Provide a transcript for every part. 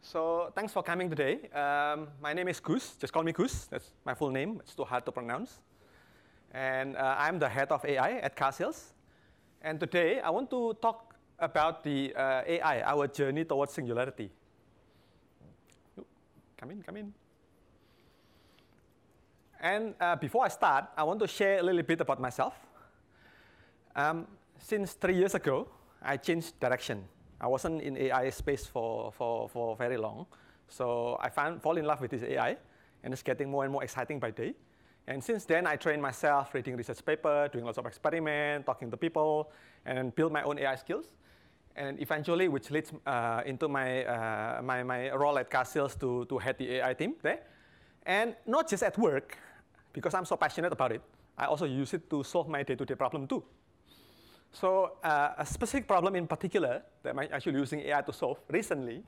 So thanks for coming today. My name is Gus. Just call me Gus. That's my full name. It's too hard to pronounce. And I'm the head of AI at car sales. And today I want to talk about the AI, our journey towards singularity. Come in. And before I start, I want to share a little bit about myself. Since 3 years ago, I changed direction. I wasn't in AI space for very long. So I fall in love with this AI, and it's getting more and more exciting by day. And since then, I trained myself reading research paper, doing lots of experiments, talking to people, and build my own AI skills. And eventually, which leads into my role at car sales to head the AI team there. And not just at work, because I'm so passionate about it, I also use it to solve my day-to-day problem too. So a specific problem in particular that I'm actually using AI to solve recently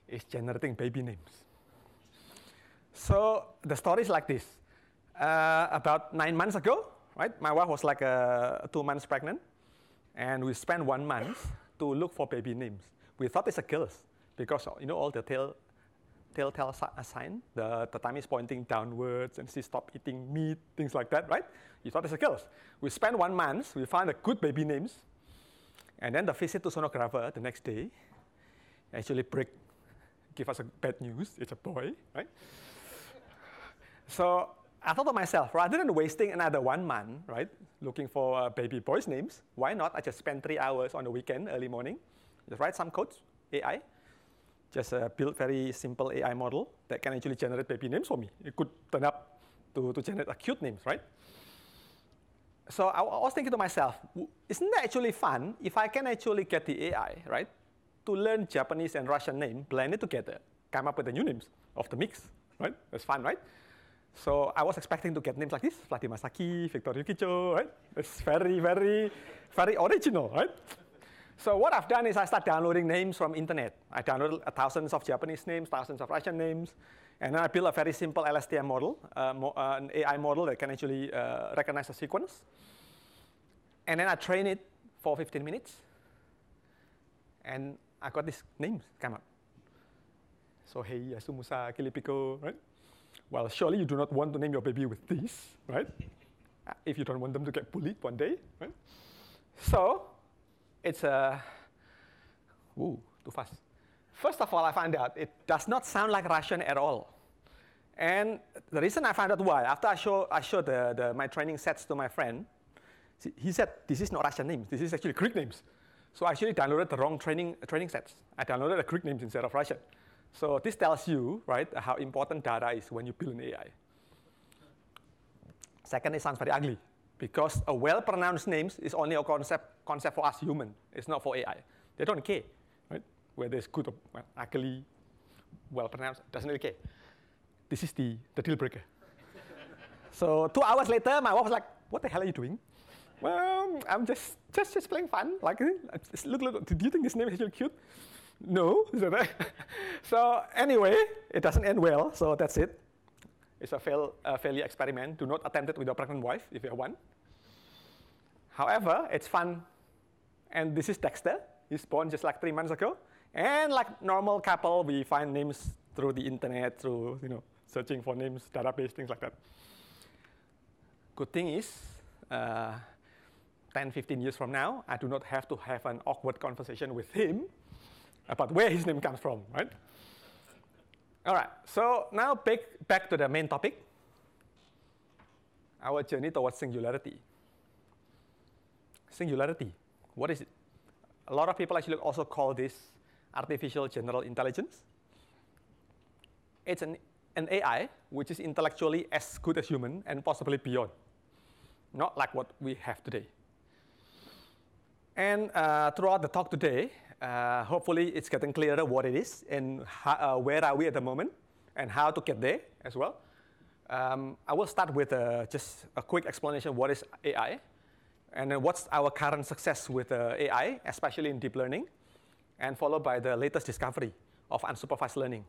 is generating baby names. So the story is like this. About 9 months ago, right, my wife was like 2 months pregnant, and we spent 1 month to look for baby names. We thought it's a girls because all the telltale sign, the tummy is pointing downwards, and she stopped eating meat, things like that, right? You thought it's a girls. We spent 1 month, we found a good baby names, and then the visit to sonographer the next day actually give us a bad news. It's a boy, right? So I thought to myself, rather than wasting another 1 month, right, looking for baby boys' names, why not I just spend 3 hours on the weekend, early morning, just write some codes, AI, just build very simple AI model that can actually generate baby names for me. It could turn up to generate cute names, right? So I was thinking to myself, isn't that actually fun if I can actually get the AI, right, to learn Japanese and Russian name, blend it together, come up with the new names of the mix, right? That's fun, right? So I was expecting to get names like this, Vladimir Masaki, Victor Yukicho, right? It's very, very, very original, right? So what I've done is I start downloading names from internet. I downloaded thousands of Japanese names, thousands of Russian names, and then I built a very simple LSTM model, an AI model that can actually recognize the sequence. And then I train it for 15 minutes, and I got these names come up. So hey, Yasumusa, Kilipiko, right? Well, surely you do not want to name your baby with this, right? If you don't want them to get bullied one day, right? So it's too fast. First of all, I found out it does not sound like Russian at all. And the reason I found out why, after I showed my training sets to my friend, he said, this is not Russian names, this is actually Greek names. So I actually downloaded the wrong training sets. I downloaded the Greek names instead of Russian. So this tells you, right, how important data is when you build an AI. Second, it sounds very ugly, because a well-pronounced name is only a concept for us human. It's not for AI. They don't care, right? Whether it's good or ugly, well-pronounced, doesn't really care. This is the deal breaker. So 2 hours later, my wife was like, what the hell are you doing? Well, I'm just playing fun. Like, look, do you think this name is actually cute? No. So anyway, it doesn't end well, so that's it. It's a failure experiment. Do not attempt it with your pregnant wife if you have one. However, it's fun. And this is Dexter. He's born just like 3 months ago. And like normal couple, we find names through the internet, through searching for names, database, things like that. Good thing is, 10, 15 years from now, I do not have to have an awkward conversation with him about where his name comes from, right? All right, so now back to the main topic, our journey towards singularity. Singularity, what is it? A lot of people actually also call this artificial general intelligence. It's an AI which is intellectually as good as human and possibly beyond, not like what we have today. And throughout the talk today, hopefully it's getting clearer what it is and where are we at the moment and how to get there as well. I will start with just a quick explanation of what is AI and then what's our current success with AI, especially in deep learning, and followed by the latest discovery of unsupervised learning.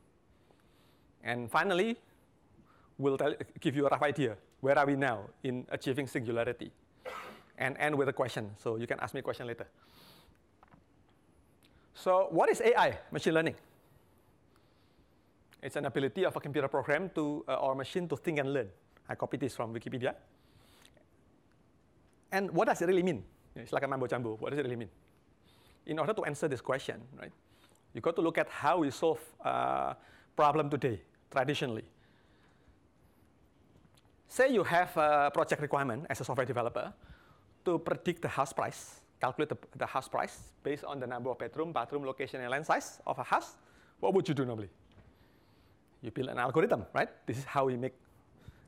And finally, we'll give you a rough idea, where are we now in achieving singularity? And end with a question, so you can ask me a question later. So what is AI, machine learning? It's an ability of a computer program to or machine to think and learn. I copied this from Wikipedia. And what does it really mean? It's like a mambo jumbo. What does it really mean? In order to answer this question, right, you got to look at how we solve problem today, traditionally. Say you have a project requirement as a software developer to predict the house price, calculate the house price based on the number of bedroom, bathroom, location, and land size of a house. What would you do normally? You build an algorithm, right? This is how we make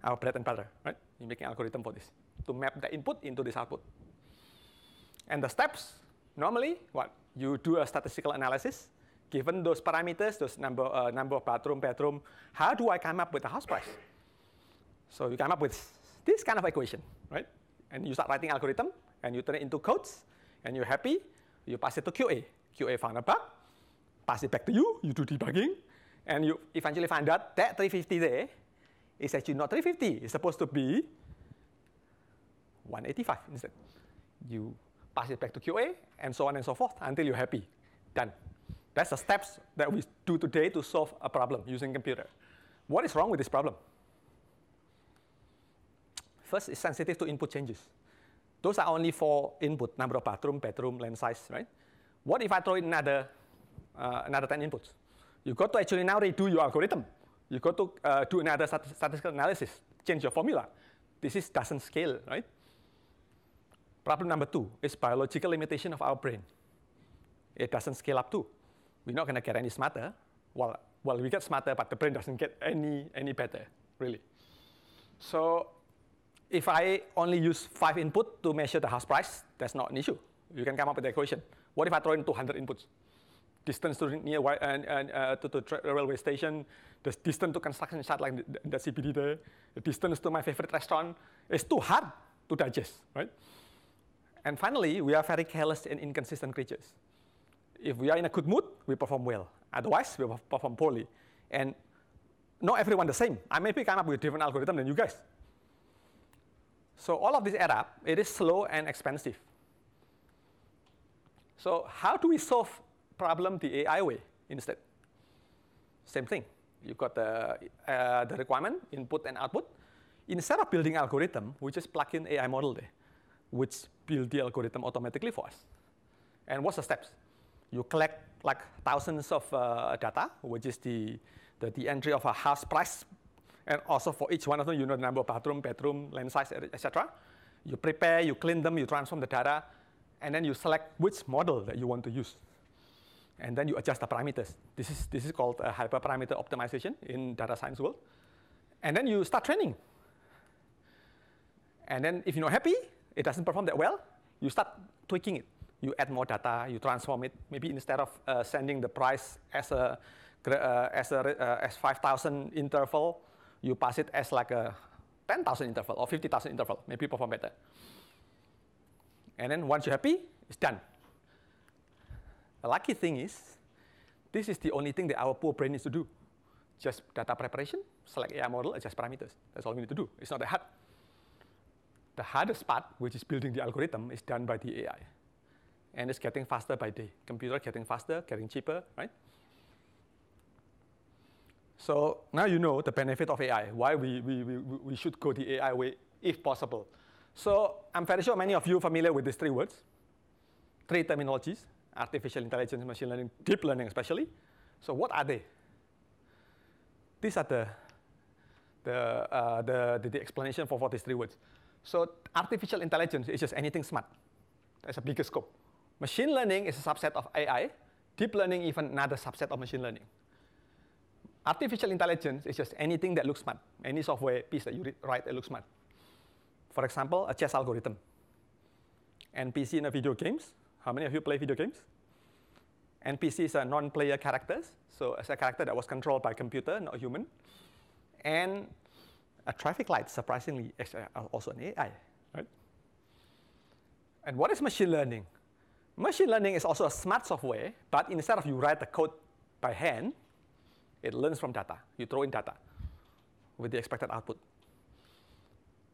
our bread and butter, right? You make an algorithm for this to map the input into this output. And the steps, normally, what? You do a statistical analysis. Given those parameters, those number of bedroom, how do I come up with the house price? So you come up with this kind of equation, right? And you start writing algorithm, and you turn it into codes, and you're happy. You pass it to QA. QA found a bug, pass it back to you. You do debugging, and you eventually find out that 350 there is actually not 350. It's supposed to be 185 instead. You pass it back to QA, and so on and so forth until you're happy. Done. That's the steps that we do today to solve a problem using computer. What is wrong with this problem? First, it's sensitive to input changes. Those are only for input, number of bedroom, land size, right? What if I throw in another 10 inputs? You got to actually now redo your algorithm. You got to do another statistical analysis, change your formula. This doesn't scale, right? Problem number 2 is biological limitation of our brain. It doesn't scale up too. We're not going to get any smarter. Well, we get smarter, but the brain doesn't get any better, really. So if I only use 5 inputs to measure the house price, that's not an issue. You can come up with the equation. What if I throw in 200 inputs? Distance to the railway station, the distance to construction site like the CBD there, the distance to my favorite restaurant. It's too hard to digest, right? And finally, we are very careless and inconsistent creatures. If we are in a good mood, we perform well. Otherwise, we perform poorly. And not everyone the same. I maybe come up with a different algorithm than you guys. So all of this add up. It is slow and expensive. So how do we solve problem the AI way instead? Same thing. You've got the requirement, input and output. Instead of building algorithm, we just plug in AI model there, which build the algorithm automatically for us. And what's the steps? You collect like thousands of data, which is the entry of a house price. And also for each one of them, you know the number of bedroom, land size, etc. You prepare, you clean them, you transform the data, and then you select which model that you want to use. And then you adjust the parameters. This is called hyperparameter optimization in data science world. And then you start training. And then if you're not happy, it doesn't perform that well, you start tweaking it. You add more data, you transform it. Maybe instead of sending the price as 5,000 interval, you pass it as like a 10,000 interval or 50,000 interval. Maybe perform better. And then once you're happy, it's done. The lucky thing is, this is the only thing that our poor brain needs to do. Just data preparation, select AI model, adjust parameters. That's all we need to do. It's not that hard. The hardest part, which is building the algorithm, is done by the AI. And it's getting faster by day. Computer getting faster, getting cheaper, right? So now you know the benefit of AI, why we should go the AI way if possible. So I'm very sure many of you are familiar with these 3 words, 3 terminologies: artificial intelligence, machine learning, deep learning especially. So what are they? These are the explanation for these 3 words. So artificial intelligence is just anything smart. That's a bigger scope. Machine learning is a subset of AI. Deep learning even another subset of machine learning. Artificial intelligence is just anything that looks smart. Any software piece that you write that looks smart. For example, a chess algorithm. NPC in a video games. How many of you play video games? NPCs are non-player characters. So it's a character that was controlled by a computer, not a human. And a traffic light, surprisingly, is also an AI, right? And what is machine learning? Machine learning is also a smart software, but instead of you write the code by hand, it learns from data. You throw in data with the expected output.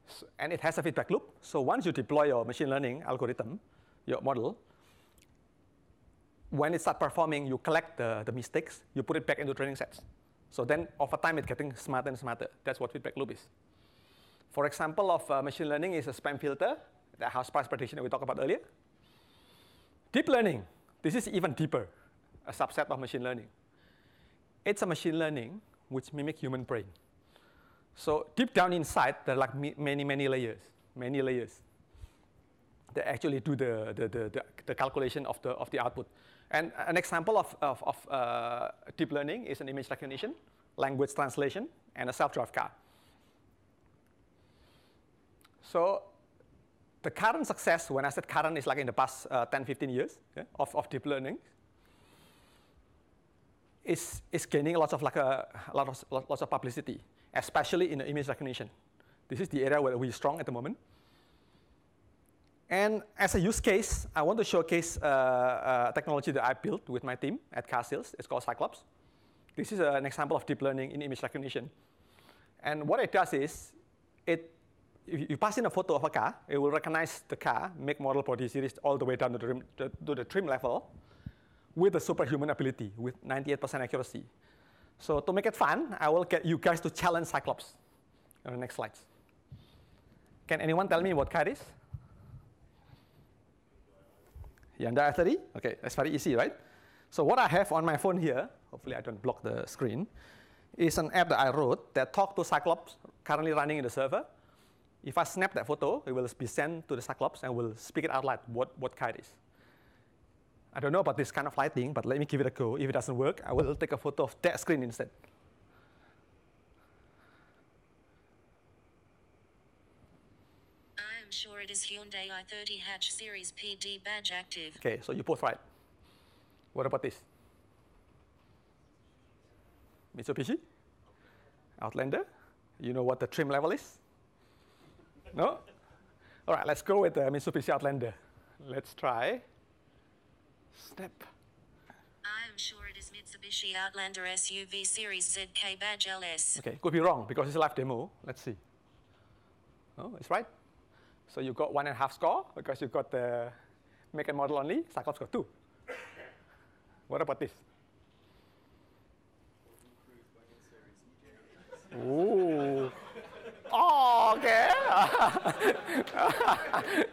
So, and it has a feedback loop. So once you deploy your machine learning algorithm, your model, when it starts performing, you collect the mistakes, you put it back into training sets. So then over time, it's getting smarter and smarter. That's what feedback loop is. For example of machine learning is a spam filter, the house price prediction that we talked about earlier. Deep learning, this is even deeper, a subset of machine learning. It's a machine learning which mimics human brain. So deep down inside, there are like many layers that actually do the calculation of the output. And an example of deep learning is an image recognition, language translation, and a self-drive car. So the current success, when I said current, is like in the past 10, 15 years of deep learning, is gaining lots of publicity, especially in the image recognition. This is the area where we're strong at the moment. And as a use case, I want to showcase a technology that I built with my team at car sales. It's called CYCLOPS. This is an example of deep learning in image recognition. And what it does is, you pass in a photo of a car, it will recognize the car, make, model, body series, all the way down to the trim level with a superhuman ability, with 98% accuracy. So to make it fun, I will get you guys to challenge CYCLOPS on the next slides. Can anyone tell me what car it is? Hyundai i30? OK, that's very easy, right? So what I have on my phone here, hopefully I don't block the screen, is an app that I wrote that talks to CYCLOPS currently running in the server. If I snap that photo, it will be sent to the CYCLOPS and will speak it out loud what car it is. I don't know about this kind of lighting, but let me give it a go. If it doesn't work, I will take a photo of that screen instead. I am sure it is Hyundai i30 hatch series PD badge active. OK, so you both right. What about this? Mitsubishi? Outlander? You know what the trim level is? No? All right, let's go with the Mitsubishi Outlander. Let's try. Snap. I am sure it is Mitsubishi Outlander SUV series ZK badge LS. OK, could be wrong because it's a live demo. Let's see. Oh, it's right. So you got 1.5 score because you got the make and model only. CYCLOPS got 2. What about this? Ooh. Oh, OK.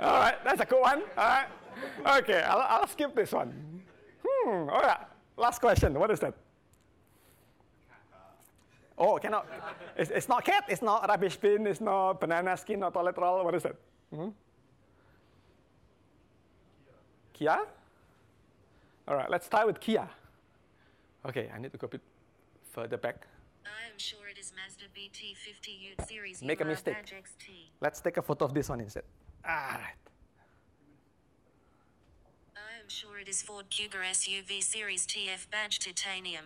All right, that's a cool one. All right. OK, I'll skip this one. All right, last question. What is that? Oh, cannot. It's not cat. It's not rubbish bin. It's not banana skin. Not toilet roll. What is that? Kia? All right, let's start with Kia. OK, I need to go a bit further back. I am sure it is Mazda BT50 Ute series. Make a mistake. Let's take a photo of this one instead. All right. I am sure it is Ford Kuga SUV series TF badge titanium.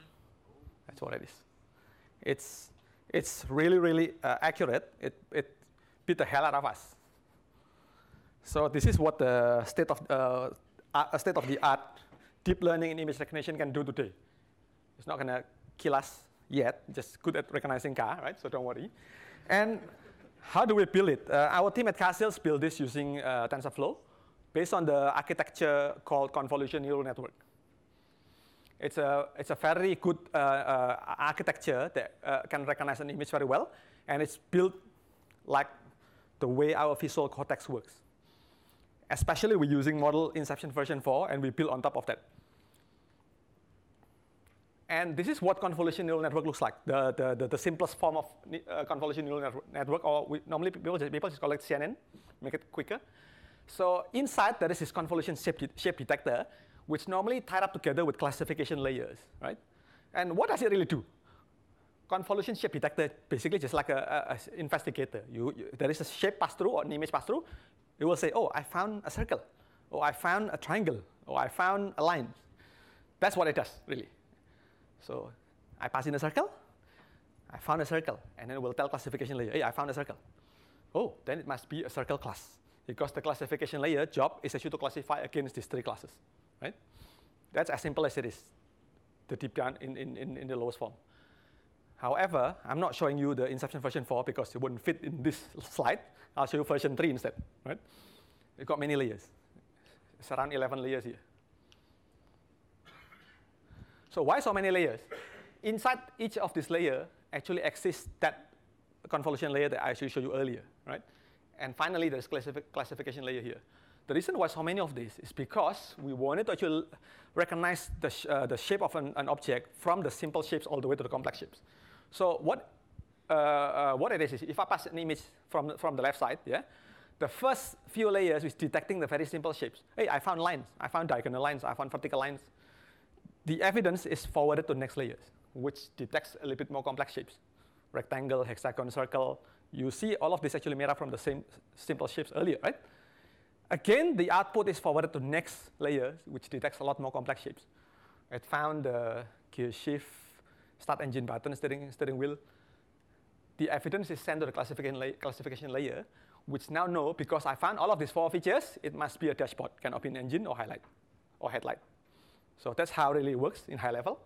That's what it is. It's really accurate. It beat the hell out of us. So this is what the state of the art deep learning in image recognition can do today. It's not going to kill us yet, just good at recognizing car, right? So don't worry. And how do we build it? Our team at Car Sales built this using TensorFlow based on the architecture called Convolution neural network. It's a very good architecture that can recognize an image very well, and it's built like the way our visual cortex works. Especially we're using model Inception version 4, and we build on top of that. And this is what convolution neural network looks like, the simplest form of convolution neural network, or normally people just call it CNN, make it quicker. So inside there is this convolution shape detector, which normally tied up together with classification layers, right? And what does it really do? Convolution shape detector basically just like an investigator. There is a shape pass through or an image pass through. It will say, oh, I found a circle, or I found a triangle, or I found a line. That's what it does, really. So I pass in a circle, I found a circle, and then it will tell classification layer, hey, I found a circle. Oh, then it must be a circle class, because the classification layer job is actually to classify against these 3 classes, right? That's as simple as it is, the deep down in the lowest form. However, I'm not showing you the Inception version 4 because it wouldn't fit in this slide. I'll show you version 3 instead, right? It's got many layers. It's around 11 layers here. So why so many layers? inside each of this layer actually exists that convolution layer that I actually showed you earlier, right? And finally, there's classification layer here. The reason why so many of this is because we wanted to actually recognize the shape of an object from the simple shapes all the way to the complex shapes. So what it is if I pass an image from the left side, yeah, the first few layers is detecting the very simple shapes. Hey, I found lines, I found diagonal lines, I found vertical lines. The evidence is forwarded to the next layers, which detects a little bit more complex shapes. Rectangle, hexagon, circle. You see all of this actually made up from the same simple shapes earlier, right? Again, the output is forwarded to next layers, which detects a lot more complex shapes. It found the gear shift, start engine button, steering wheel. The evidence is sent to the classification layer, which now know, because I found all of these 4 features, it must be a dashboard, cannot be an engine or headlight. So that's how it really works in high level.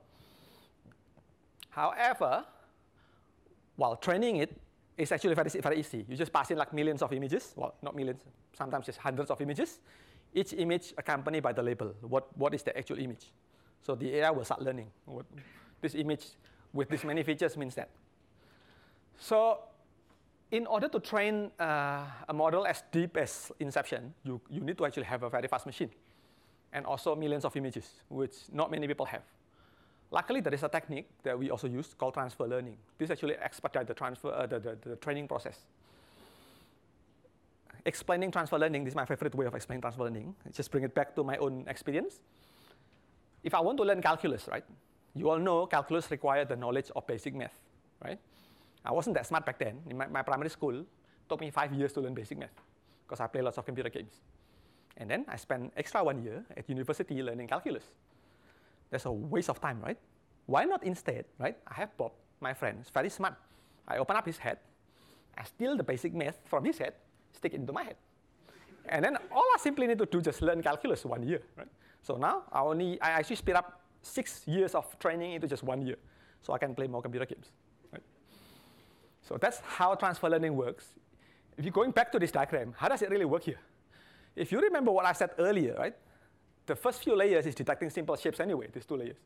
However, while training it, it's actually very easy. You just pass in like millions of images. Well, not millions, sometimes just hundreds of images. Each image accompanied by the label. What is the actual image? So the AI will start learning. What this image with this many features means that. So in order to train a model as deep as Inception, you need to actually have a very fast machine. And also millions of images, which not many people have. Luckily, there is a technique that we also use called transfer learning. This actually expedites the training process. Explaining transfer learning, this is my favorite way of explaining transfer learning. I just bring it back to my own experience. If I want to learn calculus, right? You all know calculus requires the knowledge of basic math, right? I wasn't that smart back then. In my primary school, it took me 5 years to learn basic math because I play lots of computer games. And then I spent extra 1 year at university learning calculus. That's a waste of time, right? Why not instead, right? I have Bob, my friend, he's very smart. I open up his head, I steal the basic math from his head, stick it into my head. And then all I simply need to do is just learn calculus 1 year, right? So now I actually speed up 6 years of training into just 1 year, so I can play more computer games, right? So that's how transfer learning works. If you're going back to this diagram, how does it really work here? If you remember what I said earlier, right? The first few layers is detecting simple shapes anyway, these 2 layers.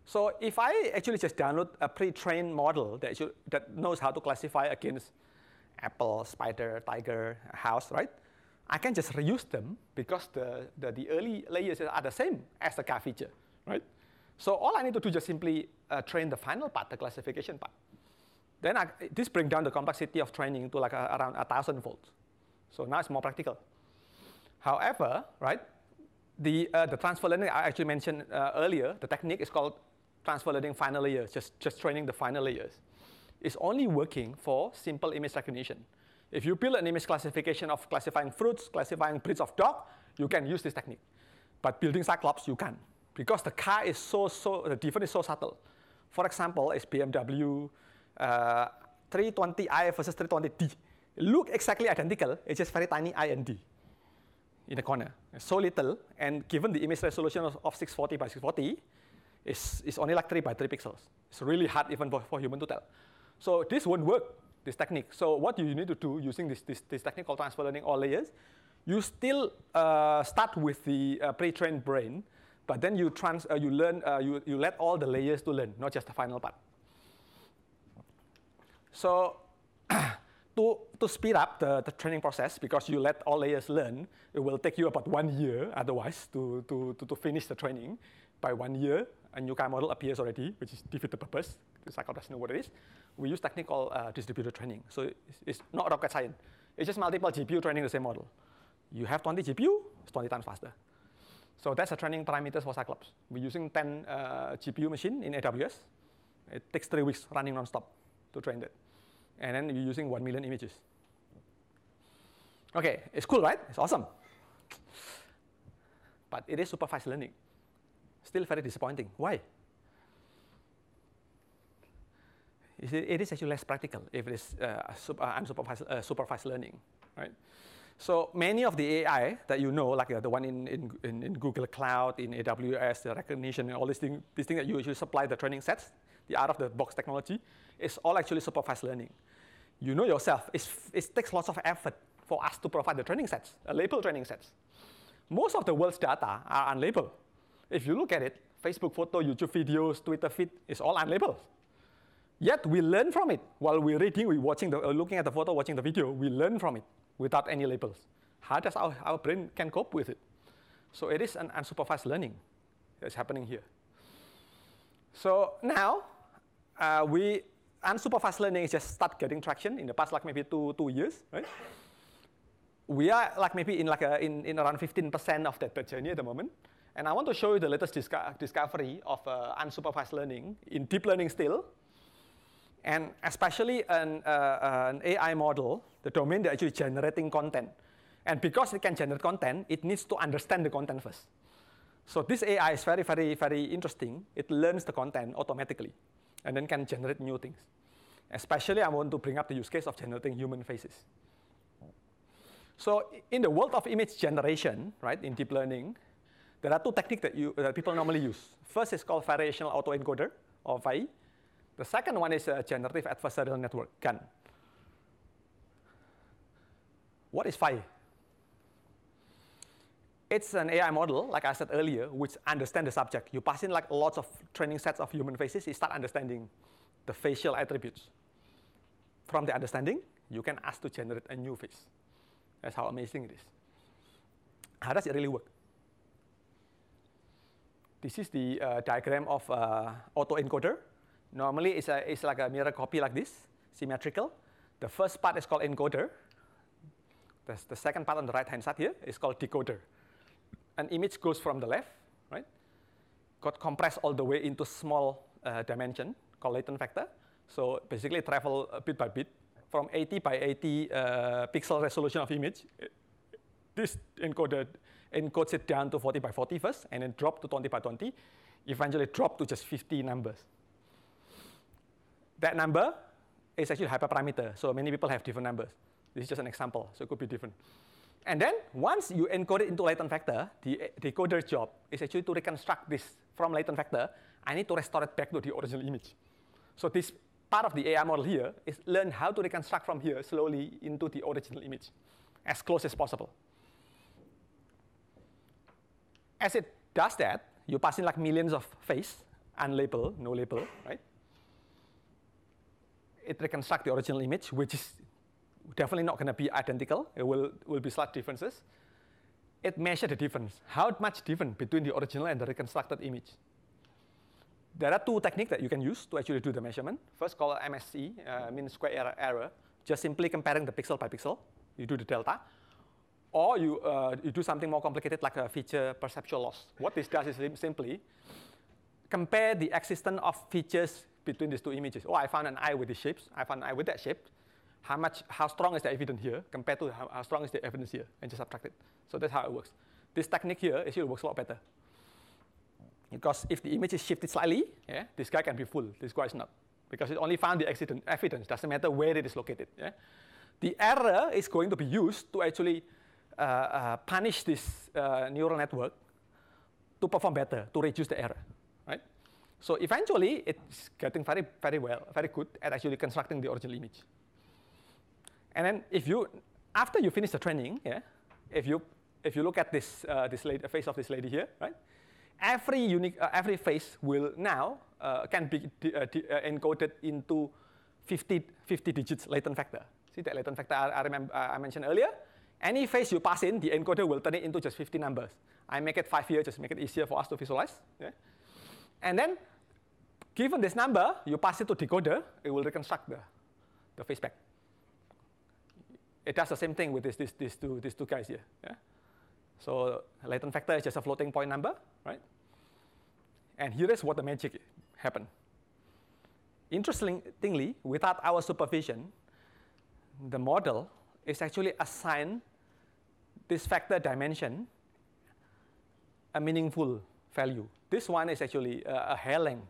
So if I actually just download a pre-trained model that knows how to classify against apple, spider, tiger, house, right? I can just reuse them because the early layers are the same as the car feature, right? So all I need to do is just simply train the final part, the classification part. Then this brings down the complexity of training to like around 1,000-fold. So now it's more practical. However, right, the transfer learning I actually mentioned earlier, the technique is called transfer learning final layers, just training the final layers. It's only working for simple image recognition. If you build an image classification of classifying fruits, classifying breeds of dog, you can use this technique. But building Cyclops, you can't, because the car is the difference is so subtle. For example, it's BMW 320i versus 320d. Look exactly identical, it's just very tiny I and D in the corner. It's so little, and given the image resolution of 640 by 640, it's only like 3 by 3 pixels. It's really hard even for human to tell. So this won't work, this technique. So what you need to do using this technique called transfer learning all layers, you still start with the pre-trained brain, but then you let all the layers to learn, not just the final part. So to speed up the training process, because you let all layers learn, it will take you about 1 year otherwise to finish the training. By 1 year, a new car model appears already, which is defeat the purpose. The cycle doesn't know what it is. We use technique called distributed training. So it's not rocket science. It's just multiple GPU training the same model. You have 20 GPU, it's 20 times faster. So that's the training parameters for Cyclops. We're using 10 GPU machine in AWS. It takes 3 weeks running nonstop to train that. And then we're using 1 million images. Okay, it's cool, right? It's awesome. But it is supervised learning. Still very disappointing. Why? It is actually less practical if it is unsupervised learning, right? So many of the AI that you know, like the one in Google Cloud, in AWS, the recognition, and all these things that you usually supply the training sets, the out-of-the-box technology, is all actually supervised learning. You know yourself, it takes lots of effort for us to provide the training sets, labeled training sets. Most of the world's data are unlabeled. If you look at it, Facebook photo, YouTube videos, Twitter feed is all unlabeled. Yet we learn from it. While we're reading, we're watching looking at the photo, watching the video, we learn from it without any labels. How does our brain can cope with it? So it is an unsupervised learning that's happening here. So now, unsupervised learning is just start getting traction in the past like maybe two years, right? We are like maybe in around 15% of that journey at the moment. And I want to show you the latest discovery of unsupervised learning in deep learning still. And especially an AI model, the domain that actually generating content. And because it can generate content, it needs to understand the content first. So this AI is very, very, very interesting. It learns the content automatically and then can generate new things. Especially I want to bring up the use case of generating human faces. So in the world of image generation, right, in deep learning, there are two techniques that people normally use. First is called variational autoencoder, or VAE. The second one is a generative adversarial network, GAN. What is VAE? It's an AI model, like I said earlier, which understands the subject. You pass in like lots of training sets of human faces, you start understanding the facial attributes. From the understanding, you can ask to generate a new face. That's how amazing it is. How does it really work? This is the diagram of autoencoder. Normally, it's like a mirror copy like this, symmetrical. The first part is called encoder. The second part on the right-hand side here is called decoder. An image goes from the left, right? Got compressed all the way into small dimension called latent vector. So basically travel bit by bit from 80 by 80 pixel resolution of image. This encoder encodes it down to 40 by 40 first, and then drop to 20 by 20, eventually drop to just 50 numbers. That number is actually hyperparameter, so many people have different numbers. This is just an example, so it could be different. And then once you encode it into latent vector, the decoder's job is actually to reconstruct this from latent vector. I need to restore it back to the original image. So this part of the AI model here is learn how to reconstruct from here slowly into the original image, as close as possible. As it does that, you pass in like millions of faces, unlabeled, no label, right? It reconstructs the original image, which is definitely not going to be identical. It will be slight differences. It measures the difference. How much difference between the original and the reconstructed image? There are two techniques that you can use to actually do the measurement. First, called MSE, mean square error. Just simply comparing the pixel by pixel. You do the delta. Or you do something more complicated like a feature perceptual loss. What this does is simply compare the existence of features between these two images. Oh, I found an eye with these shapes. I found an eye with that shape. How strong is the evidence here compared to how strong is the evidence here, and just subtract it. So that's how it works. This technique here actually works a lot better. Because if the image is shifted slightly, yeah, this guy can be full, this guy is not. Because it only found the evidence, doesn't matter where it is located. Yeah? The error is going to be used to actually punish this neural network to perform better, to reduce the error, right? So eventually, it's getting very, very well, very good at actually constructing the original image. And then after you finish the training, yeah, if you look at this face of this lady here, right? Every face will now can be encoded into 50 digits latent vector. See that latent vector I mentioned earlier? Any face you pass in, the encoder will turn it into just 50 numbers. I make it 5 here, just make it easier for us to visualize. Yeah? And then, given this number, you pass it to decoder, it will reconstruct the face back. It does the same thing with these two guys here. Yeah? So latent vector is just a floating point number, right? And here is what the magic happened. Interestingly, without our supervision, the model is actually assigned this vector dimension a meaningful value. This one is actually a hair length.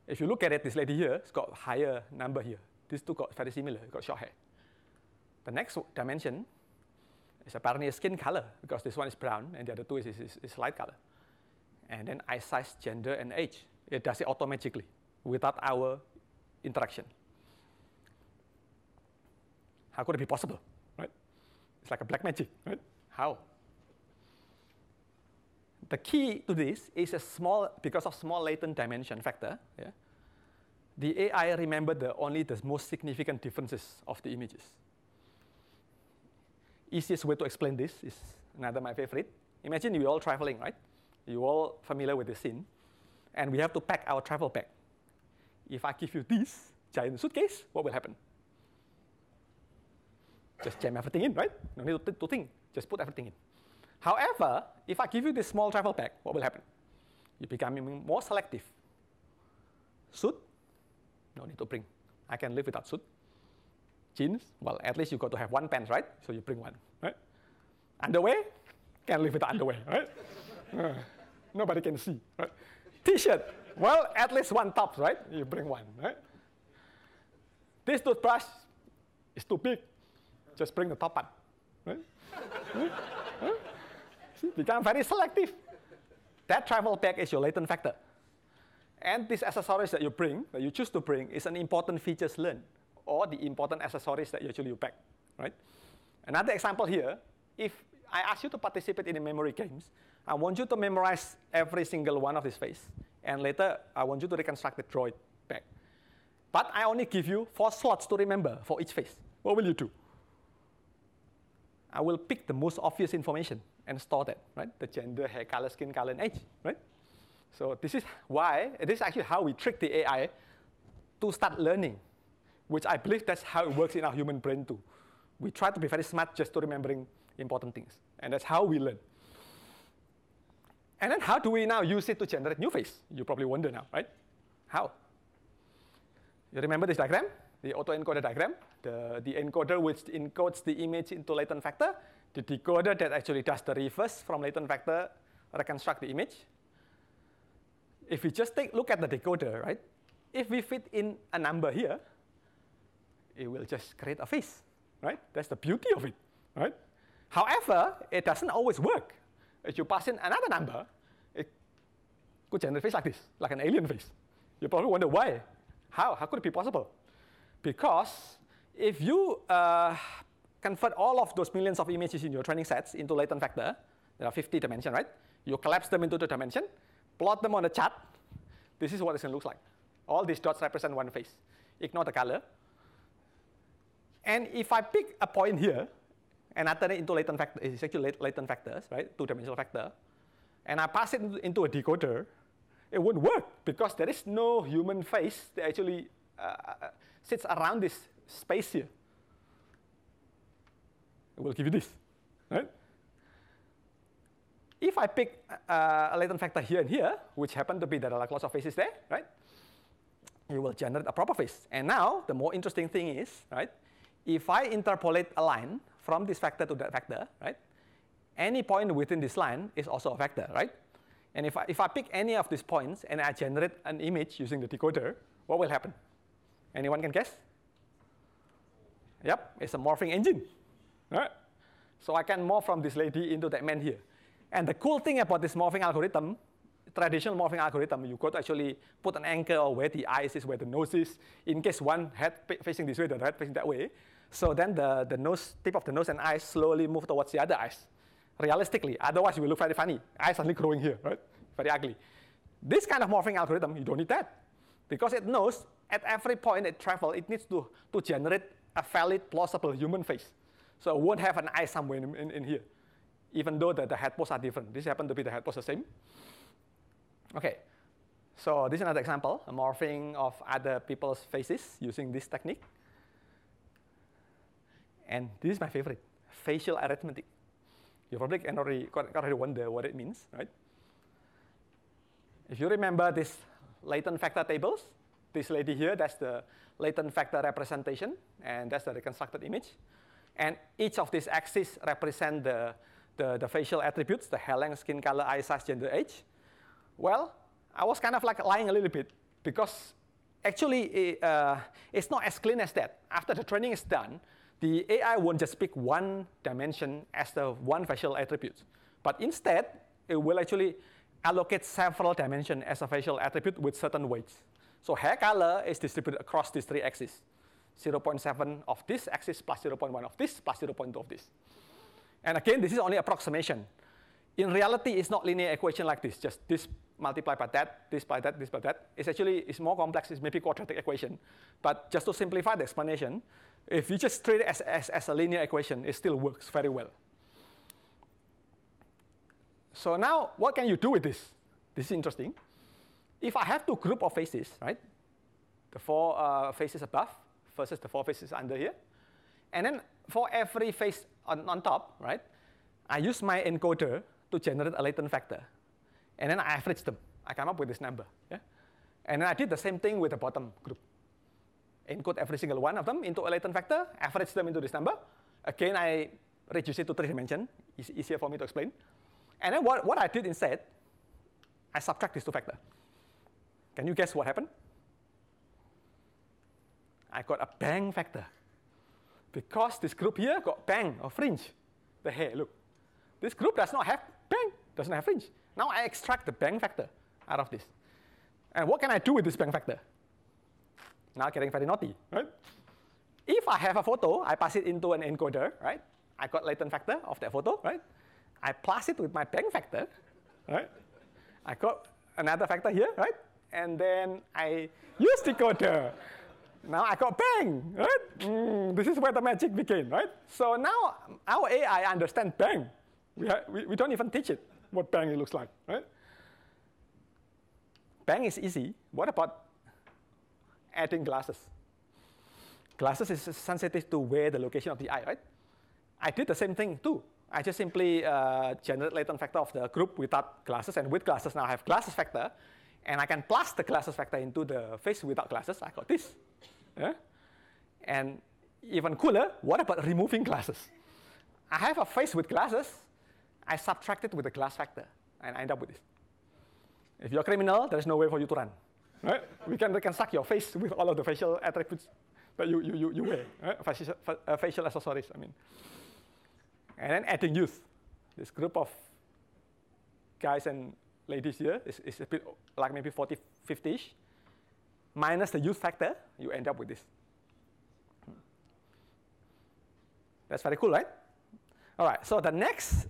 If you look at it, this lady here, it's got higher number here. These two got very similar, got short hair. The next dimension is apparently a skin color, because this one is brown and the other two is light color. And then eye size, gender, and age. It does it automatically without our interaction. How could it be possible, right? It's like a black magic, right? How? the key to this is because of small latent dimension factor, yeah, the AI remembered only the most significant differences of the images. Easiest way to explain this is another my favorite. Imagine you're all traveling, right? You're all familiar with the scene, and we have to pack our travel bag. If I give you this giant suitcase, what will happen? Just jam everything in, right? No need to think, just put everything in. However, if I give you this small travel bag, what will happen? You become more selective. Suit, no need to bring. I can live without suit. Jeans, well, at least you got to have one pants, right? So you bring one, right? Underwear, can live without underwear, right? Nobody can see, right? T-shirt, well, at least one top, right? You bring one, right? This toothbrush is too big. Just bring the top one, right? See, become very selective. That travel bag is your latent factor. And these accessories that you choose to bring, is an important features learned, or the important accessories that you pack, right? Another example here, if I ask you to participate in the memory games, I want you to memorize every single one of these faces, and later I want you to reconstruct the droid back. But I only give you 4 slots to remember for each face. What will you do? I will pick the most obvious information and store that, right? The gender, hair color, skin color, and age, right? So this is actually how we trick the AI to start learning, which I believe that's how it works in our human brain too. We try to be very smart just to remembering important things, and that's how we learn. And then how do we now use it to generate new face? You probably wonder now, right? How? You remember this diagram? The autoencoder diagram, the encoder which encodes the image into latent factor, the decoder that actually does the reverse from latent factor, reconstruct the image. If we just look at the decoder, right? If we fit in a number here, it will just create a face, right? That's the beauty of it, right? However, it doesn't always work. If you pass in another number, it could generate a face like this, like an alien face. You probably wonder why. How could it be possible? Because if you convert all of those millions of images in your training sets into latent factor, there are 50 dimensions, right? You collapse them into the dimension, plot them on the chart. This is what it's going to look like. All these dots represent one face. Ignore the color. And if I pick a point here, and I turn it into latent factor, it's actually latent factors, right? 2-dimensional factor. And I pass it into a decoder, it won't work because there is no human face that actually sits around this space here. It will give you this, right? If I pick a latent factor here and here, which happen to be there are like lots of faces there, right? You will generate a proper face. And now the more interesting thing is, right? If I interpolate a line from this factor to that factor, right? Any point within this line is also a vector, right? And if I pick any of these points and I generate an image using the decoder, what will happen? Anyone can guess? Yep, it's a morphing engine, right? So I can morph from this lady into that man here. And the cool thing about this morphing algorithm, traditional morphing algorithm, you got to actually put an anchor or where the eyes is, where the nose is, in case one head facing this way, the head facing that way. So then the nose, tip of the nose and eyes slowly move towards the other eyes. Realistically, otherwise it will look very funny. Eyes suddenly growing here, right? Very ugly. This kind of morphing algorithm, you don't need that. Because it knows at every point it travels, it needs to generate a valid, plausible human face. So it won't have an eye somewhere in here, even though the head pose are different. This happens to be the head pose the same. Okay, so this is another example, a morphing of other people's faces using this technique. And this is my favorite, facial arithmetic. You probably can already wonder what it means, right? If you remember this latent factor tables, this lady here, that's the latent factor representation, and that's the reconstructed image. And each of these axes represent the facial attributes, the hair length, skin color, eye size, gender, age. Well, I was kind of like lying a little bit because actually it's not as clean as that. After the training is done, the AI won't just pick one dimension as the one facial attribute, but instead it will actually allocate several dimensions as a facial attribute with certain weights. So hair color is distributed across these 3 axes. 0.7 of this axis plus 0.1 of this plus 0.2 of this. And again, this is only approximation. in reality, it's not linear equation like this, just this multiplied by that, this by that, this by that. It's more complex, it's maybe quadratic equation. But just to simplify the explanation, if you just treat it as a linear equation, it still works very well. So now, what can you do with this? This is interesting. If I have two groups of faces, right? The four faces above versus the four faces under here. And then for every face on top, right? I use my encoder to generate a latent vector. And then I average them. I come up with this number. Yeah? And then I did the same thing with the bottom group. Encode every single one of them into a latent vector, average them into this number. Again, I reduce it to 3 dimensions. It's easier for me to explain. And then what I did instead, I subtract these two factors. Can you guess what happened? I got a bang factor. Because this group here got bang or fringe. The hair, look. This group does not have bang, doesn't have fringe. Now I extract the bang factor out of this. And what can I do with this bang factor? Now getting very naughty, right? If I have a photo, I pass it into an encoder, right? I got latent factor of that photo, right? I plus it with my bang factor, right? I got another factor here, right? And then I use decoder. Now I got bang, right? This is where the magic began, right? So now our AI understands bang. We don't even teach it what bang it looks like, right? Bang is easy. What about adding glasses? Glasses is sensitive to where the location of the eye, right? I did the same thing too. I just simply generate latent factor of the group without glasses, and with glasses now I have glasses factor, and I can plus the glasses factor into the face without glasses. I got this. Yeah? And even cooler, what about removing glasses? I have a face with glasses. I subtract it with the glass factor, and I end up with this. If you're a criminal, there's no way for you to run. Right? We can suck your face with all of the facial attributes that you wear, right? Facial accessories, I mean. And then adding youth. This group of guys and ladies here is a bit like maybe 40, 50-ish. Minus the youth factor, you end up with this. That's very cool, right? All right, so the next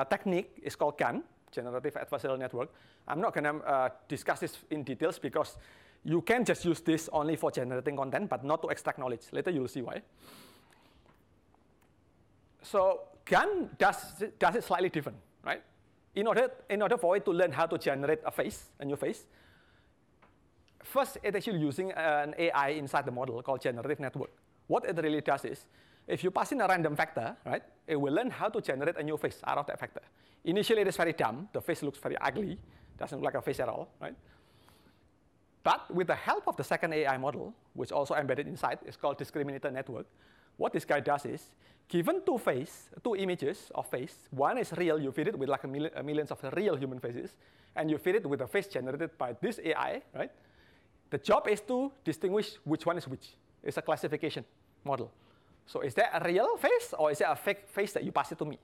technique is called GAN, Generative Adversarial Network. I'm not going to discuss this in details because you can just use this only for generating content, but not to extract knowledge. Later you'll see why. So GAN does it slightly different, right? In order for it to learn how to generate a new face, first it's actually using an AI inside the model called generative network. What it really does is, if you pass in a random factor, right, it will learn how to generate a new face out of that factor. Initially, it is very dumb. The face looks very ugly. Doesn't look like a face at all, right? But with the help of the second AI model, which also embedded inside, it's called discriminator network. What this guy does is, given two images of face, one is real, you feed it with like millions of real human faces, and you feed it with a face generated by this AI, right? The job is to distinguish which one is which. It's a classification model. So is that a real face or is that a fake face that you pass it to me?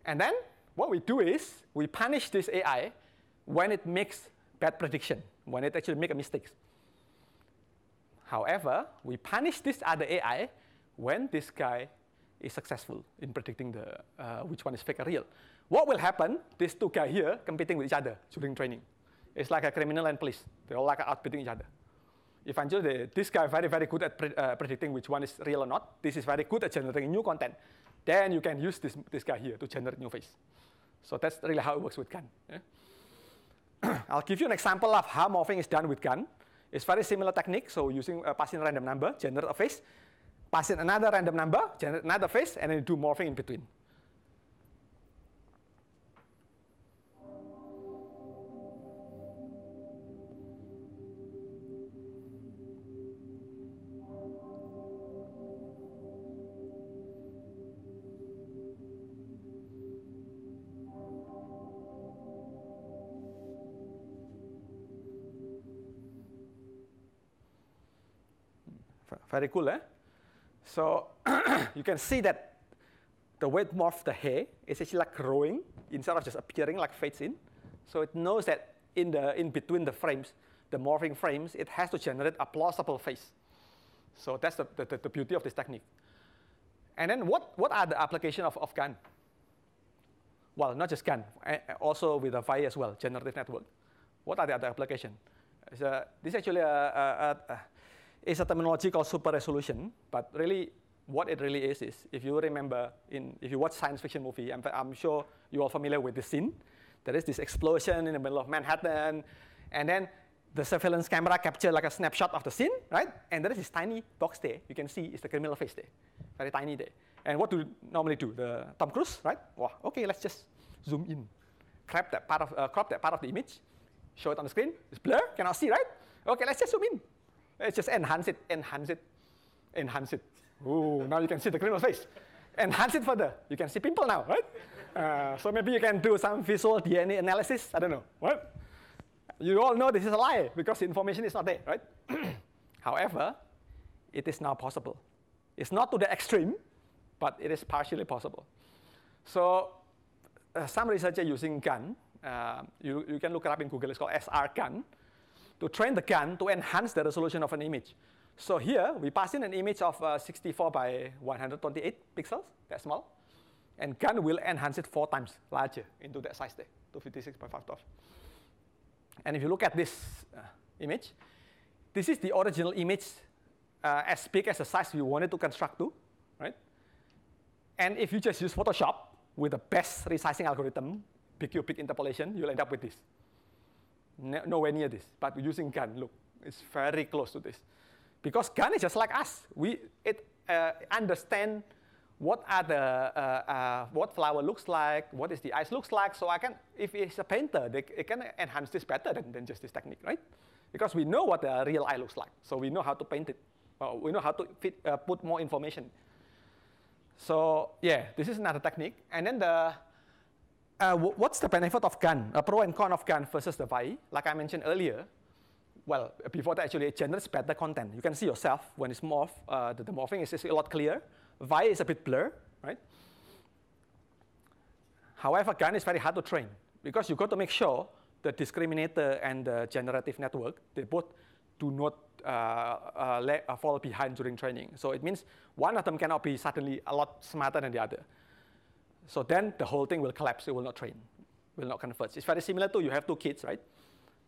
And then what we do is we punish this AI when it makes bad prediction, when it actually makes a mistake. However, we punish this other AI when this guy is successful in predicting which one is fake or real. What will happen? These two guys here competing with each other during training. It's like a criminal and police. They're all like outbidding each other. Eventually, this guy is very, very good at predicting which one is real or not. This is very good at generating new content. Then you can use this guy here to generate new face. So that's really how it works with GAN. Yeah? I'll give you an example of how morphing is done with GAN. It's very similar technique. So using passing a random number, generate a face, pass in another random number, generate another face, and then do morphing in between. Very cool, eh? So you can see that the way it morphs the hair is actually like growing instead of just appearing like fades in. So it knows that in between the frames, the morphing frames, it has to generate a plausible face. So that's the beauty of this technique. And then what are the applications of GAN? Well, not just GAN, also with a VAI as well, generative network. What are the other applications? This actually is a terminology called super resolution, but really what it really is if you remember, if you watch science fiction movie, I'm sure you're all familiar with this scene. There is this explosion in the middle of Manhattan, and then the surveillance camera captures like a snapshot of the scene, right? And there is this tiny box there. You can see it's the criminal face there, very tiny there. And what do you normally do? The Tom Cruise, right? Wow, okay, let's just zoom in, crop that part of the image, show it on the screen. It's blur, cannot see, right? Okay, let's just zoom in. Let's just enhance it. Ooh, now you can see the criminal face. Enhance it further. You can see pimple now, right? So maybe you can do some visual DNA analysis. I don't know, right? You all know this is a lie because the information is not there, right? However, it is now possible. It's not to the extreme, but it is partially possible. So some researchers using GAN, you can look it up in Google, it's called SR GAN, to train the GAN to enhance the resolution of an image. So here, we pass in an image of 64 by 128 pixels, that's small, and GAN will enhance it 4 times larger into that size there, 256 by 512. And if you look at this image, this is the original image as big as the size we wanted to construct to, right? And if you just use Photoshop with the best resizing algorithm, big interpolation, you'll end up with this. Nowhere near this, but using GAN, look, it's very close to this. Because GAN is just like us. It understands what flower looks like, what is the eyes looks like. So if it's a painter, it can enhance this better than just this technique, right? Because we know what the real eye looks like. So we know how to paint it. We know how to put more information. So yeah, this is another technique. And then what's the benefit of GAN? A pro and con of GAN versus the VAI. Like I mentioned earlier, well, before that actually it generates better content. You can see yourself when it's morphed. The morphing is a lot clearer. VAI is a bit blur, right? However, GAN is very hard to train because you got to make sure the discriminator and the generative network, they both do not fall behind during training. So it means one of them cannot be suddenly a lot smarter than the other. So then the whole thing will collapse. It will not train, will not converge. It's very similar to you have 2 kids, right?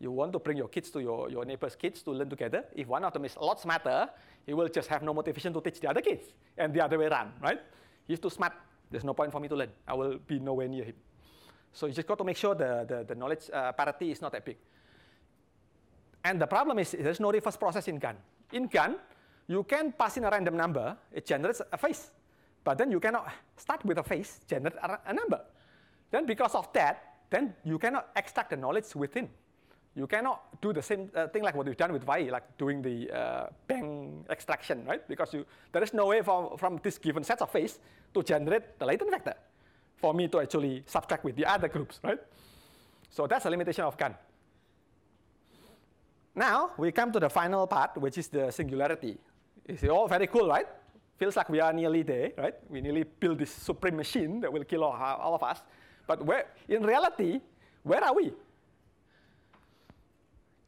You want to bring your kids to your neighbor's kids to learn together. If one of them is a lot smarter, he will just have no motivation to teach the other kids, and the other way around, right? He's too smart. There's no point for me to learn. I will be nowhere near him. So you just got to make sure the knowledge parity is not that big. And the problem is there's no reverse process in GAN. In GAN, you can pass in a random number. It generates a face. But then you cannot start with a face, generate a number. Then because of that, then you cannot extract the knowledge within. You cannot do the same thing like what we've done with VAI, like doing the bang extraction, right? Because there is no way from this given set of face to generate the latent vector for me to actually subtract with the other groups, right? So that's a limitation of GAN. Now we come to the final part, which is the singularity. It's all very cool, right? Feels like we are nearly there, right? We nearly build this supreme machine that will kill all of us. But in reality, where are we?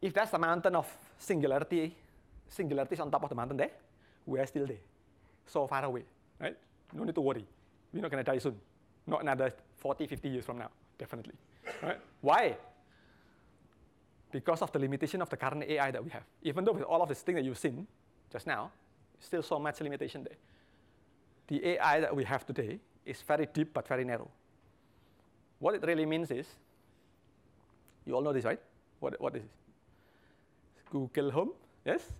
If that's the mountain of singularities on top of the mountain there, we are still there. So far away, right? No need to worry. We're not going to die soon. Not another 40, 50 years from now, definitely. Right? Why? Because of the limitation of the current AI that we have. Even though with all of this thing that you've seen just now, still so much limitation there. The AI that we have today is very deep but very narrow. What it really means is, you all know this, right? What is this? Google Home, yes?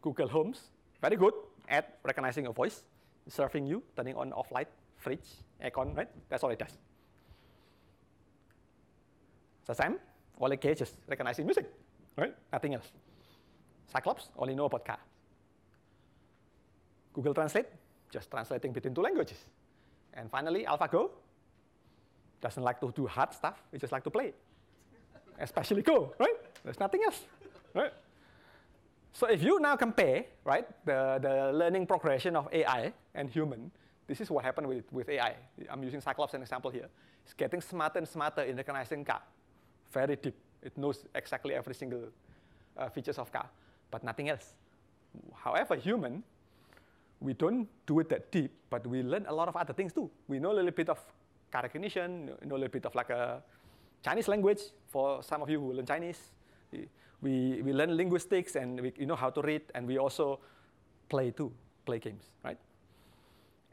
Google Home's very good at recognizing your voice, serving you, turning on off light, fridge, aircon, right? That's all it does. Shazam, all it cares is recognizing music, right? Nothing else. CYCLOPS only know about car. Google Translate, just translating between 2 languages. And finally, AlphaGo doesn't like to do hard stuff, it just like to play. Especially Go, right? There's nothing else, right? So if you now compare, right, the learning progression of AI and human, this is what happened with AI. I'm using CYCLOPS as an example here. It's getting smarter and smarter in recognizing car. Very deep. It knows exactly every single features of car, but nothing else. However, human, we don't do it that deep, but we learn a lot of other things too. We know a little bit of car recognition, know a little bit of like a Chinese language for some of you who learn Chinese. We learn linguistics and we know how to read, and we also play games, right?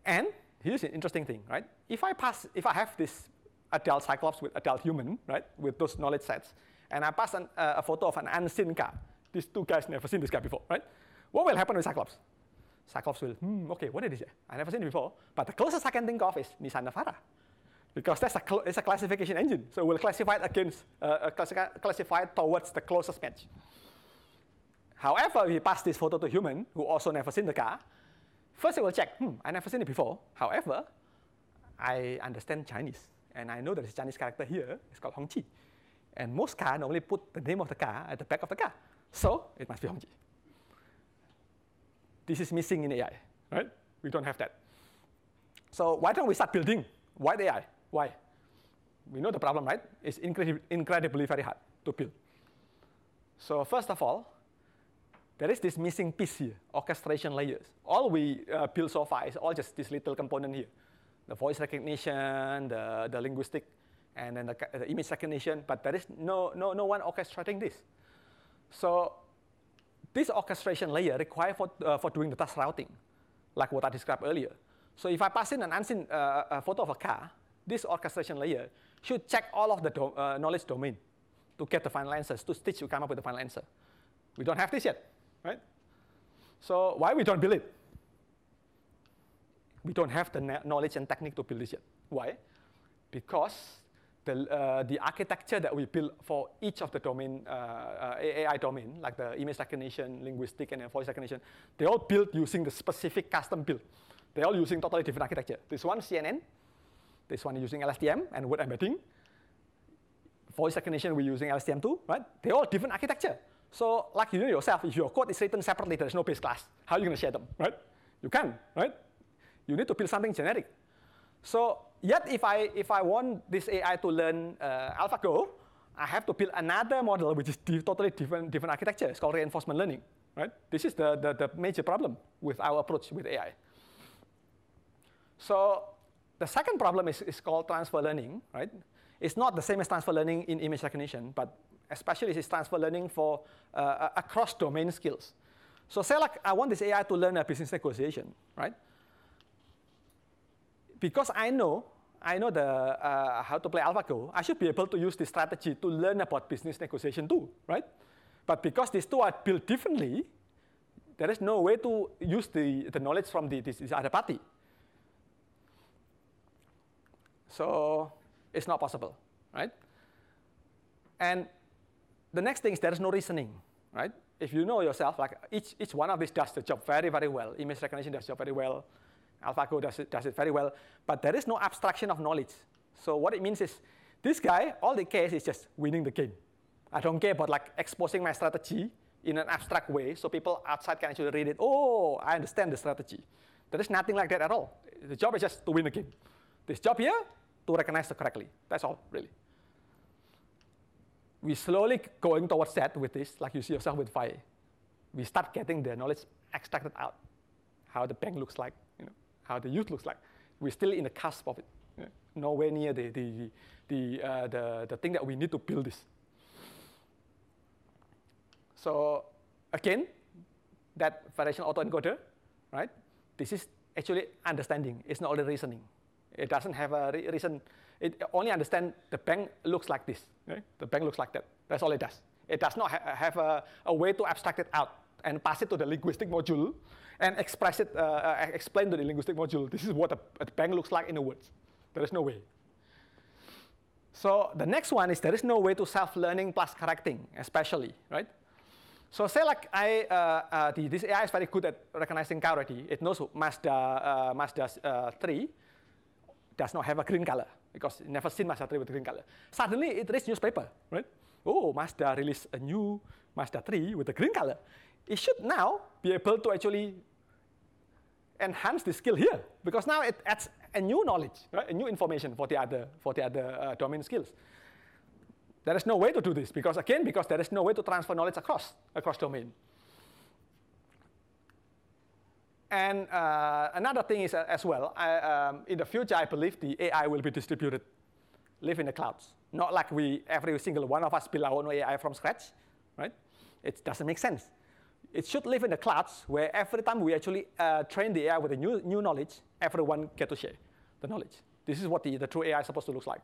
And here's an interesting thing, right? If I have this adult Cyclops with adult human, right, with those knowledge sets, and I pass a photo of an unseen car, these two guys never seen this guy before, right? What will happen with Cyclops? Cyclops will, okay, what is it? I never seen it before. But the closest I can think of is Nissan Navara, because it's a classification engine. So we'll classify it against, classify it towards the closest match. However, we pass this photo to human who also never seen the car. First, it will check, I never seen it before. However, I understand Chinese, and I know there's a Chinese character here. It's called Hongqi. And most cars normally put the name of the car at the back of the car. So it must be Hongqi. This is missing in AI, right? We don't have that. So why don't we start building white AI? Why? We know the problem, right? It's incredibly very hard to build. So first of all, there is this missing piece here, orchestration layers. All we build so far is all just this little component here. The voice recognition, the linguistic, and then the image recognition, but there is no one orchestrating this. So this orchestration layer required for doing the task routing, like what I described earlier. So if I pass in an unseen photo of a car, this orchestration layer should check all of the knowledge domain to get the final answers, to stitch to come up with the final answer. We don't have this yet, right? So why we don't build it? We don't have the knowledge and technique to build this yet. Why? Because the architecture that we build for each of the domain, AI domain, like the image recognition, linguistic, and voice recognition, they all built using the specific custom build. They're all using totally different architecture. This one, CNN. This one using LSTM and word embedding. Voice recognition, we're using LSTM2, right? They're all different architecture. So like you know yourself, if your code is written separately, there's no base class. How are you going to share them, right? You can't, right? You need to build something generic. So yet if I want this AI to learn AlphaGo, I have to build another model which is totally different architecture. It's called reinforcement learning, right? This is the major problem with our approach with AI. So the second problem is called transfer learning, right? It's not the same as transfer learning in image recognition, but especially it's transfer learning for across domain skills. So say like I want this AI to learn a business negotiation, right? Because I know how to play AlphaGo, I should be able to use this strategy to learn about business negotiation too, right? But because these two are built differently, there is no way to use the knowledge from this other party. So it's not possible, right? And the next thing is there is no reasoning, right? If you know yourself, like each one of these does the job very, very well. Image recognition does the job very well. AlphaGo does it very well. But there is no abstraction of knowledge. So what it means is this guy, all the cares is just winning the game. I don't care about like exposing my strategy in an abstract way so people outside can actually read it. Oh, I understand the strategy. There is nothing like that at all. The job is just to win the game. This job here, to recognize it correctly. That's all, really. We're slowly going towards that with this, like you see yourself with Phi. We start getting the knowledge extracted out, how the bank looks like, how the youth looks like. We're still in the cusp of it. Nowhere near the thing that we need to build this. So again, that variational autoencoder, right? This is actually understanding. It's not only reasoning. It doesn't have a reason. It only understands the bank looks like this. Right? The bank looks like that. That's all it does. It does not have a way to abstract it out and pass it to the linguistic module and express it, explain to the linguistic module, this is what a bank looks like in the words. There is no way. So the next one is there is no way to self-learning plus correcting, especially, right? So say like this AI is very good at recognizing car already. It knows Mazda 3 does not have a green color because it never seen Mazda 3 with a green color. Suddenly it reads newspaper, right? Oh, Mazda released a new Mazda 3 with a green color. It should now be able to actually enhance the skill here because now it adds a new knowledge, right? A new information for the other domain skills. There is no way to do this because there is no way to transfer knowledge across domain. And another thing is as well, in the future, I believe the AI will be distributed, live in the clouds. Not like every single one of us build our own AI from scratch, right? It doesn't make sense. It should live in the clouds where every time we actually train the AI with a new knowledge, everyone get to share the knowledge. This is what the true AI is supposed to look like.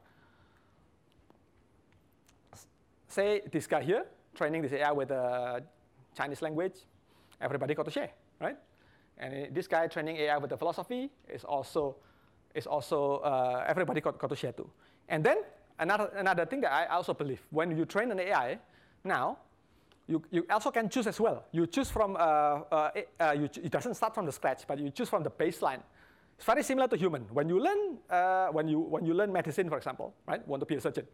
Say this guy here, training this AI with the Chinese language, everybody got to share, right? And this guy training AI with the philosophy is also everybody got to share too. And then another thing that I also believe, when you train an AI, now you also can choose as well. You choose from it doesn't start from the scratch, but you choose from the baseline. It's very similar to human. When you learn medicine, for example, right? Want to be a surgeon.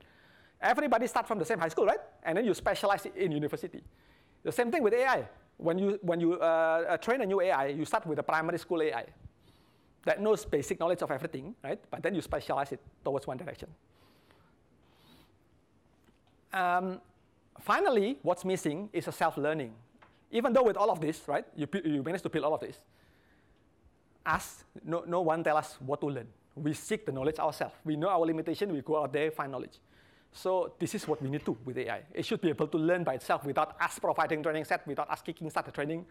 Everybody starts from the same high school, right? And then you specialize in university. The same thing with AI. When you train a new AI, you start with a primary school AI that knows basic knowledge of everything, right? But then you specialize it towards one direction. Finally, what's missing is a self-learning. Even though with all of this, right, you managed to build all of this, no one tells us what to learn. We seek the knowledge ourselves. We know our limitation. We go out there, find knowledge. So this is what we need to with AI. It should be able to learn by itself without us providing training set, without us kicking start the training.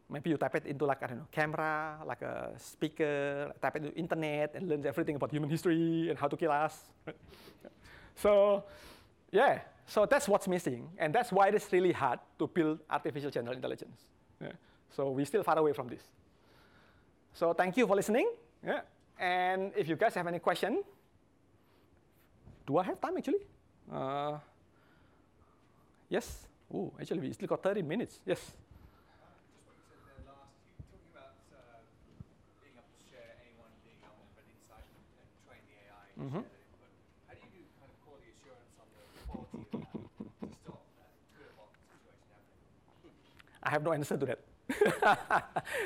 Maybe you type it into like, I don't know, camera, like a speaker, type it into internet and learn everything about human history and how to kill us. Right? So yeah, so that's what's missing. And that's why it's really hard to build artificial general intelligence. Yeah. So we're still far away from this. So thank you for listening. Yeah. And if you guys have any question, do I have time actually? Yes. Oh, actually we still got 30 minutes. Yes. Just what you said there last, you're talking about being able to share anyone being able to have an insight and train the AI and share that input. How do you do kind of quality assurance on the quality of that to stop that Twitter-bot situation happening? I have no answer to that.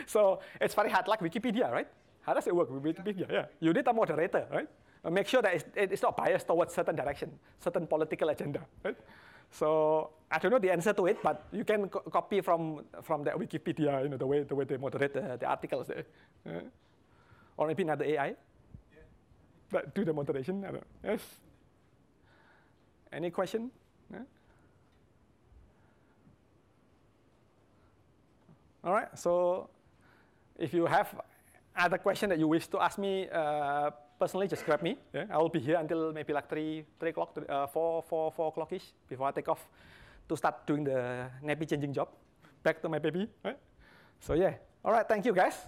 So it's very hard, like Wikipedia, right? How does it work with Wikipedia? Yeah. You need a moderator, right? Make sure that it's not biased towards certain direction, certain political agenda, right? So I don't know the answer to it, but you can copy from that Wikipedia, you know, the way they moderate the articles there, or maybe another AI that do the moderation. I don't know. Yes. Any question? Yeah? All right. So if you have other question that you wish to ask me personally, just grab me. Yeah? I will be here until maybe like 3 o'clock, 4 o'clock-ish before I take off to start doing the nappy changing job. Back to my baby. Right? So yeah. All right. Thank you, guys.